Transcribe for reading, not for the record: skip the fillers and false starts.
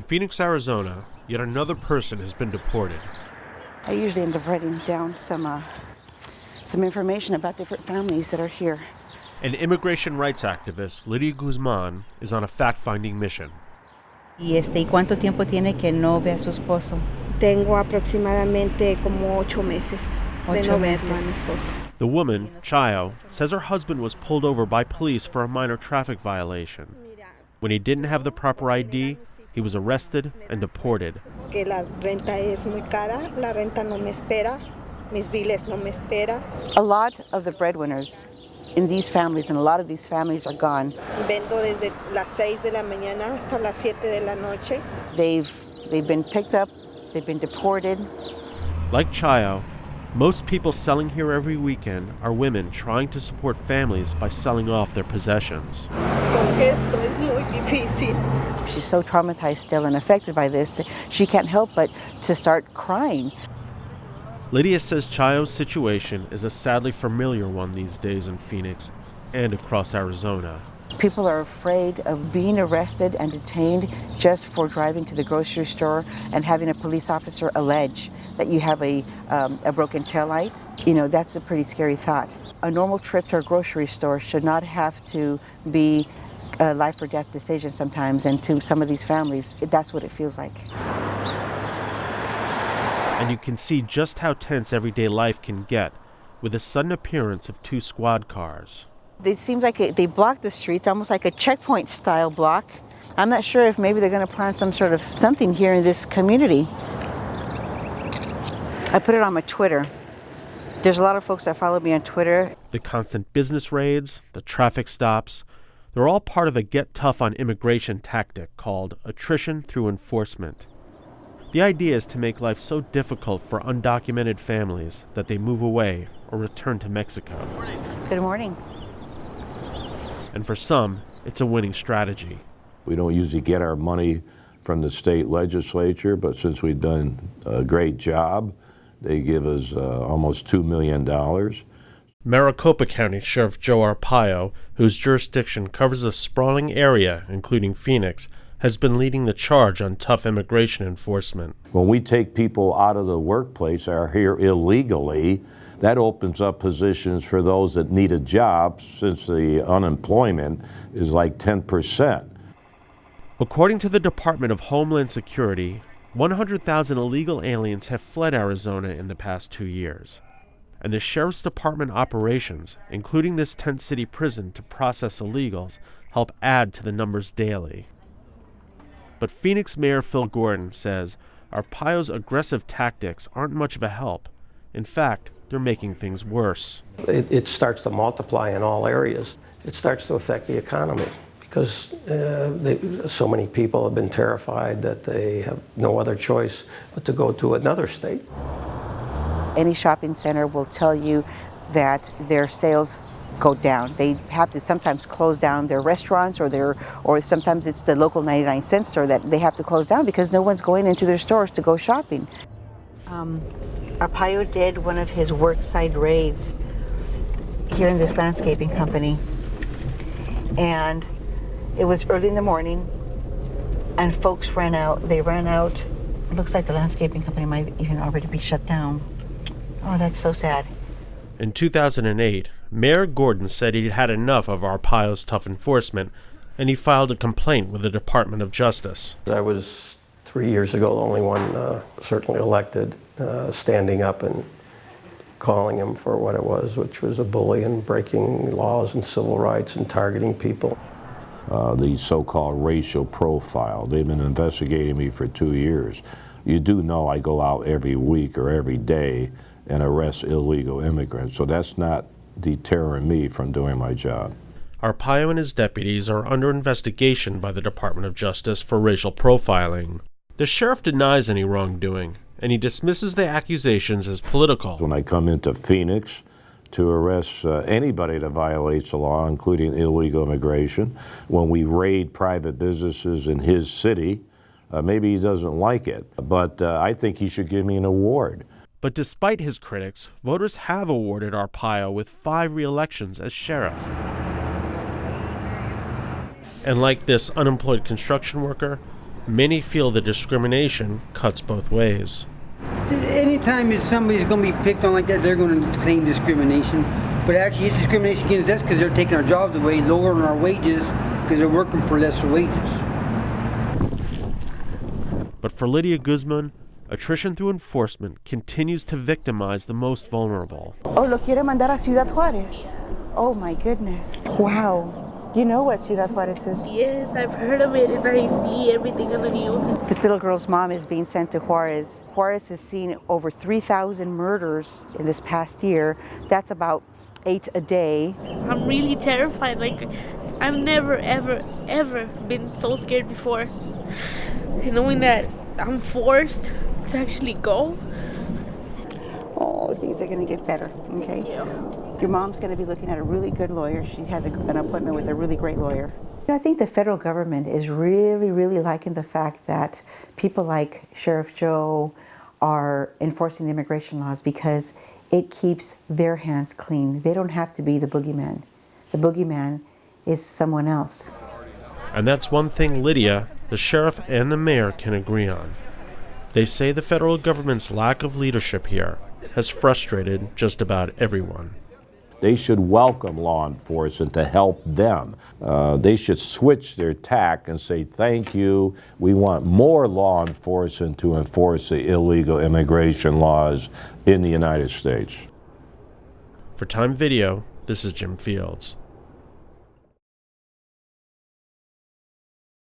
Pheonix, Arizona, yet another person has been deported. I usually end up writing down some information about different families that are here. An immigration rights activist, Lydia Guzman, is on a fact-finding mission. ¿Y cuánto tiempo tiene que no ve a su esposo? Tengo aproximadamente como 8 meses de no verlo a mi esposo. The woman, Chayo, says her husband was pulled over by police for a minor traffic violation. When he didn't have the proper ID, he was arrested and deported. Que la renta es muy cara, la renta no me espera, mis biles no me espera. A lot of the breadwinners in these families, and a lot of these families are gone. Vendo desde las 6 de la mañana hasta las 7 de la noche. They've been picked up, they've been deported. Like Chayo, most people selling here every weekend are women trying to support families by selling off their possessions. Porque esto es muy difícil. She's so traumatized still and affected by this, she can't help but to start crying. Lydia says Chayo's situation is a sadly familiar one these days in Pheonix and across Arizona. People are afraid of being arrested and detained just for driving to the grocery store and having a police officer allege that you have a broken taillight. You know, that's a pretty scary thought. A normal trip to a grocery store should not have to be a life or death decision sometimes, and to some of these families, that's what it feels like. And you can see just how tense everyday life can get with the sudden appearance of 2 squad cars. It seems like they block the streets, almost like a checkpoint style block. I'm not sure if maybe they're going to plan some sort of something here in this community. I put it on my Twitter. There's a lot of folks that follow me on Twitter. The constant business raids, the traffic stops, they're all part of a get tough on immigration tactic called attrition through enforcement. The idea is to make life so difficult for undocumented families that they move away or return to Mexico. Good morning. And for some, it's a winning strategy. We don't usually get our money from the state legislature, but since we've done a great job, they give us almost $2 million. Maricopa County Sheriff Joe Arpaio, whose jurisdiction covers a sprawling area, including Pheonix, has been leading the charge on tough immigration enforcement. When we take people out of the workplace, are here illegally, that opens up positions for those that need a job, since the unemployment is like 10%. According to the Department of Homeland Security, 100,000 illegal aliens have fled Arizona in the past 2 years. And the Sheriff's Department operations, including this tent city prison to process illegals, help add to the numbers daily. But Pheonix Mayor Phil Gordon says Arpaio's aggressive tactics aren't much of a help. In fact, they're making things worse. It starts to multiply in all areas. It starts to affect the economy because so many people have been terrified that they have no other choice but to go to another state. Any shopping center will tell you that their sales go down. They have to sometimes close down their restaurants or sometimes it's the local 99-cent store that they have to close down because no one's going into their stores to go shopping. Arpaio did one of his worksite raids here in this landscaping company, and it was early in the morning and folks ran out. They ran out. It looks like the landscaping company might even already be shut down. Oh, that's so sad. In 2008, Mayor Gordon said he'd had enough of Arpaio's tough enforcement, and he filed a complaint with the Department of Justice. I was 3 years ago the only one certainly elected, standing up and calling him for what it was, which was a bully and breaking laws and civil rights and targeting people. The so-called racial profile. They've been investigating me for 2 years. You do know I go out every week or every day and arrest illegal immigrants, so that's not deterring me from doing my job. Arpaio and his deputies are under investigation by the Department of Justice for racial profiling. The sheriff denies any wrongdoing, and he dismisses the accusations as political. When I come into Pheonix to arrest anybody that violates the law, including illegal immigration, when we raid private businesses in his city, maybe he doesn't like it, but I think he should give me an award. But despite his critics, voters have awarded Arpaio with 5 re-elections as sheriff. And like this unemployed construction worker, Many feel the discrimination cuts both ways. Anytime that somebody's going to be picked on like that, they're going to claim discrimination. But actually, it's discrimination against us because they're taking our jobs away, lowering our wages because they're working for lesser wages. But for Lydia Guzman, attrition through enforcement continues to victimize the most vulnerable. Oh, lo quiere mandar a Ciudad Juárez. Oh my goodness. Wow. You know what Ciudad Juárez is? Yes, I've heard of it and I see everything on the news. This little girl's mom is being sent to Juárez. Juárez has seen over 3,000 murders in this past year. That's about 8 a day. I'm really terrified. Like, I've never, ever, ever been so scared before. And knowing that I'm forced to actually go. Oh, things are going to get better, okay? Thank you. Your mom's going to be looking at a really good lawyer. She has an appointment with a really great lawyer. I think the federal government is really, really liking the fact that people like Sheriff Joe are enforcing the immigration laws because it keeps their hands clean. They don't have to be the boogeyman. The boogeyman is someone else. And that's one thing Lydia, the sheriff, and the mayor can agree on. They say the federal government's lack of leadership here has frustrated just about everyone. They should welcome law enforcement to help them. They should switch their tack and say, thank you, we want more law enforcement to enforce the illegal immigration laws in the United States. For Time Video, this is Jim Fields.